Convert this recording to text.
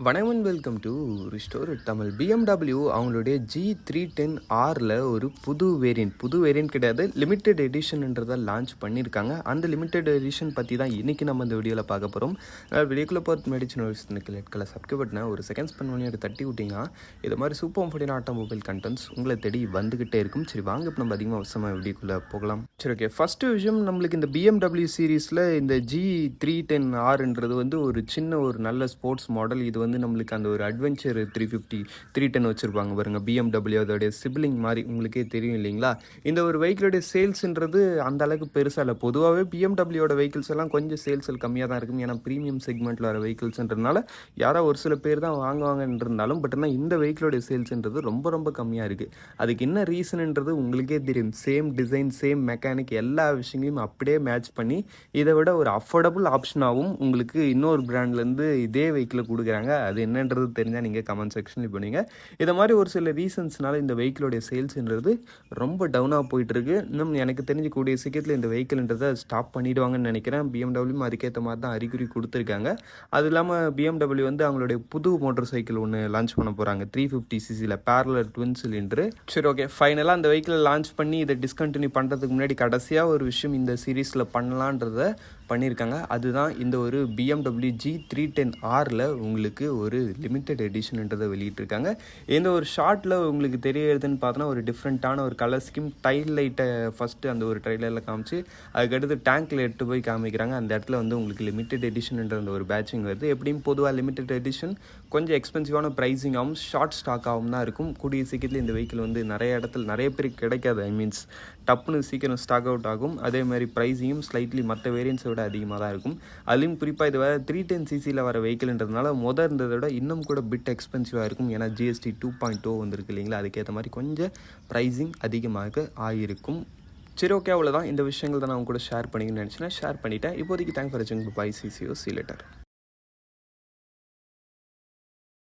வணக்கம் welcome to restore Tamil. BMW அவங்களுடைய G310Rல ஒரு புது வேரியன்ட் கிடையாது, லிமிட்டெட் எடிஷன்ன்றதை லான்ச் பண்ணியிருக்காங்க. அந்த லிமிட்டெட் எடிஷன் பற்றி தான் இன்றைக்கி நம்ம இந்த வீடியோவில் பார்க்க போகிறோம். வீடியோக்குள்ளே பார்த்து மெடிச்சின் கலர் சப்ஸ்கிரைப் பட்டினா ஒரு செகண்ட்ஸ் பண்ணி ஒரு தட்டி விட்டிங்கன்னா இது மாதிரி சூப்பர் கம்ஃபர்டின் ஆட்டோமொபைல் கண்டென்ட்ஸ் உங்களை தேடி வந்துக்கிட்டே இருக்கும். சரி வாங்க இப்போ நம்ம அதிகமாக அவசரமாக வீடியோக்குள்ளே போகலாம். சரி ஓகே, ஃபஸ்ட்டு விஷயம் நம்மளுக்கு இந்த BMW சீரீஸில் இந்த G310Rன்றது வந்து ஒரு சின்ன ஒரு நல்ல ஸ்போர்ட்ஸ் மாடல். இது வந்து நம்மளுக்கு அந்த ஒரு அட்வென்ச்சர் 310 வச்சுருப்பாங்க பாருங்கள், BMW அதோடைய சிப்லிங் மாதிரி உங்களுக்கே தெரியும் இல்லைங்களா. இந்த ஒரு வெஹிக்கிளோடைய சேல்ஸுன்றது அந்த அளவுக்கு பெருசாக இல்லை. பொதுவாகவே BMWயோட வெஹிக்கிள்ஸ் எல்லாம் கொஞ்சம் சேல்ஸ் கம்மியாக தான் இருக்கும். ஏன்னா ப்ரீமியம் செக்மெண்ட்டில் வர வெஹிக்கிள்ஸ்ன்றதுனால யாரோ ஒரு சில பேர் தான் வாங்குவாங்கன்றதுனாலும், பட் ஆனால் இந்த வெஹிக்கிளோடைய சேல்ஸுன்றது ரொம்ப ரொம்ப கம்மியாக இருக்குது. அதுக்கு என்ன ரீசன்ன்றது உங்களுக்கே தெரியும். சேம் டிசைன், சேம் மெக்கானிக், எல்லா விஷயங்களையும் அப்படியே மேட்ச் பண்ணி இதை விட ஒரு அஃபோர்டபுள் ஆப்ஷனாகவும் உங்களுக்கு இன்னொரு பிராண்ட்லேருந்து இதே வெஹிக்கிளை கொடுக்குறாங்க. அது என்னன்றது தெரிஞ்சால் நீங்கள் கமெண்ட் செக்ஷனில் பண்ணுவீங்க. இதை மாதிரி ஒரு சில ரீசன்ஸ்னால இந்த வெஹிக்கிளோடைய சேல்ஸுன்றது ரொம்ப டவுனாக போயிட்டுருக்கு. இன்னும் எனக்கு தெரிஞ்ச கூடிய சீக்கிரத்தில் இந்த வெஹிக்கிள்ன்றதை ஸ்டாப் பண்ணிவிடுவாங்கன்னு நினைக்கிறேன். BMW அதுக்கேற்ற மாதிரி தான் அறிகுறி கொடுத்துருக்காங்க. அது இல்லாமல் BMW வந்து அவங்களுடைய புது மோட்டர் சைக்கிள் ஒன்று லான்ச் பண்ண போகிறாங்க, 350cc பேரலர் ட்வின் சிலிண்டரு. சரி ஓகே, ஃபைனலாக அந்த வெஹிக்கிளை லான்ச் பண்ணி இதை டிஸ்கண்டினியூ பண்ணுறதுக்கு முன்னாடி கடைசியாக ஒரு விஷயம் இந்த சீரீஸில் பண்ணலான்றதை பண்ணியிருக்காங்க. அதுதான் இந்த ஒரு BMW G310Rல உங்களுக்கு ஒரு லிமிட்டெட் எடிஷன்ன்றதை வெளியிட்டிருக்காங்க. இந்த ஒரு ஷார்ட்டில் உங்களுக்கு தெரியறதுன்னு பார்த்தோன்னா ஒரு டிஃப்ரெண்ட்டான ஒரு கலர் ஸ்கீம். டைல் லைட்டை ஃபஸ்ட்டு அந்த ஒரு ட்ரைலரில் காமிச்சு அதுக்கடுத்து டேங்க்கில் எடுத்து போய் காமிக்கிறாங்க. அந்த இடத்துல வந்து உங்களுக்கு லிமிட்டெட் எடிஷன்ன்ற அந்த ஒரு பேட்சிங் வருது. எப்படியும் பொதுவாக லிமிட்டெட் எடிஷன் கொஞ்சம் எக்ஸ்பென்சிவான ப்ரைஸிங்காகவும் ஷார்ட் ஸ்டாக்காகவும் தான் இருக்கும். கூடிய சீக்கிரத்தில் இந்த வெஹிக்கிள் வந்து நிறைய இடத்துல நிறைய பேருக்கு கிடைக்காது. மீன்ஸ் டப்புன்னு சீக்கிரம் ஸ்டாக் அவுட் ஆகும். அதே மாதிரி ப்ரைஸிங்கும் ஸ்லைட்லி மற்ற வேரியன்ஸை விட அதிகமாக தான் இருக்கும். அதுலேயும் குறிப்பாக இது வேறு 310cc வர வெஹிக்கிள்ன்றதுனால இருந்ததை விட இன்னும் கூட பிட் எக்ஸ்பென்சிவாக இருக்கும். ஏன்னா GST 2.0 வந்துருக்கு இல்லைங்களா, அதுக்கேற்ற மாதிரி கொஞ்சம் ப்ரைஸிங் அதிகமாக ஆகிருக்கும். சரி ஓகே, அவ்வளோதான். இந்த விஷயங்கள் தான் நான் கூட ஷேர் பண்ணிக்கணும்னு நினச்சினா ஷேர் பண்ணிவிட்டேன். இப்போதைக்கு தேங்க்ஸ் ஃபார் வாட்சிங். Bye, see you, see you later.